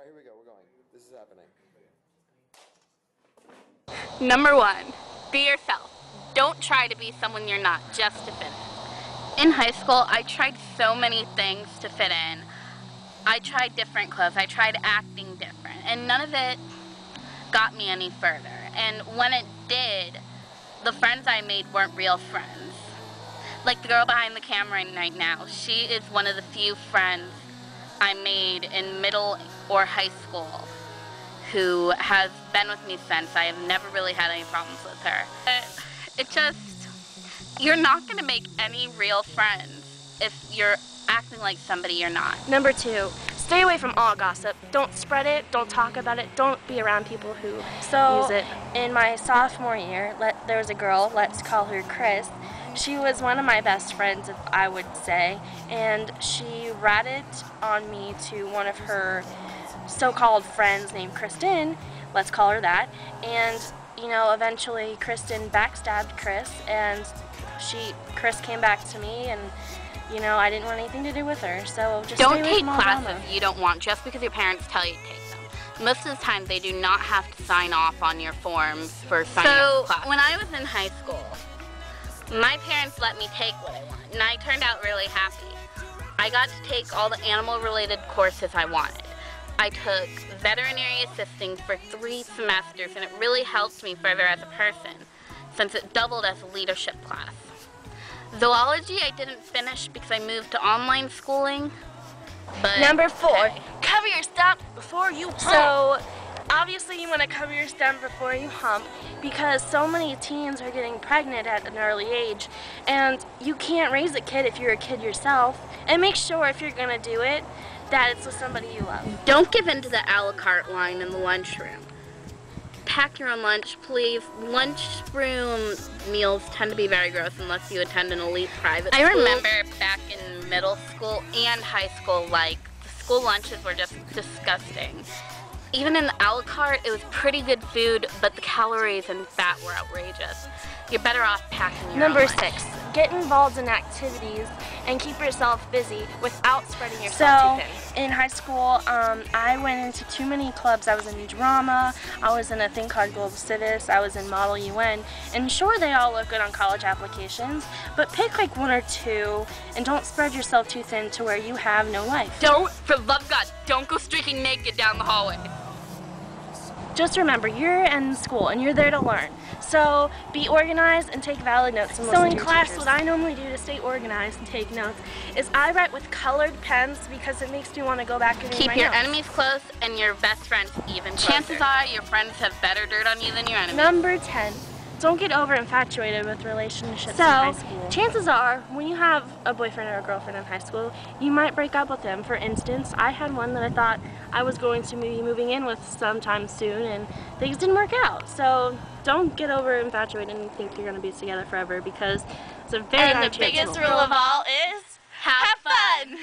Alright, here we go. We're going. This is happening. Number 1, be yourself. Don't try to be someone you're not just to fit in. In high school, I tried so many things to fit in. I tried different clothes. I tried acting different. And none of it got me any further. And when it did, the friends I made weren't real friends. Like the girl behind the camera right now, she is one of the few friends I made in middle or high school who has been with me since. I have never really had any problems with her. It just, you're not going to make any real friends if you're acting like somebody you're not. Number 2, stay away from all gossip. Don't spread it, don't talk about it, don't be around people who use it. In my sophomore year, there was a girl, let's call her Chris. She was one of my best friends, I would say, and she ratted on me to one of her so-called friends named Kristen, let's call her that, and you know, eventually Kristen backstabbed Chris, and Chris came back to me, and you know, I didn't want anything to do with her, so just don't stay away take from all classes drama. you don't want just because your parents tell you to take them. Most of the time, they do not have to sign off on your forms for signing up for classes. When I was in high school, my parents let me take what I want, and I turned out really happy. I got to take all the animal-related courses I wanted. I took veterinary assisting for 3 semesters, and it really helped me further as a person, since it doubled as a leadership class. Zoology I didn't finish because I moved to online schooling, but... Number 4, hey. cover your stump before you hump. So, obviously you want to cover your stump before you hump because so many teens are getting pregnant at an early age, and you can't raise a kid if you're a kid yourself. And make sure if you're going to do it, that it's with somebody you love. Don't give in to the a la carte line in the lunchroom. Pack your own lunch, please. Lunchroom meals tend to be very gross unless you attend an elite private school. I remember back in middle school and high school, like, the school lunches were just disgusting. Even in the a la carte, it was pretty good food, but the calories and fat were outrageous. You're better off packing your Number own 6, lunch. get involved in activities and keep yourself busy without spreading yourself too thin. In high school, I went into too many clubs. I was in drama, I was in a thing called Global Civis, I was in Model UN, and sure, they all look good on college applications, but pick like 1 or 2 and don't spread yourself too thin to where you have no life. Don't, for the love of God, don't go streaking naked down the hallway. Just remember, you're in school and you're there to learn. So be organized and take valid notes. And so in class, what I normally do to stay organized and take notes is I write with colored pens because it makes me want to go back and read Keep my your notes. enemies close and your best friends even closer. Chances are your friends have better dirt on you than your enemies. Number 10. Don't get over infatuated with relationships in high school. Chances are, when you have a boyfriend or a girlfriend in high school, you might break up with them. For instance, I had one that I thought I was going to be moving in with sometime soon, and things didn't work out. So don't get over infatuated and think you're going to be together forever, because it's a very hard chance. And the biggest rule of all is have fun.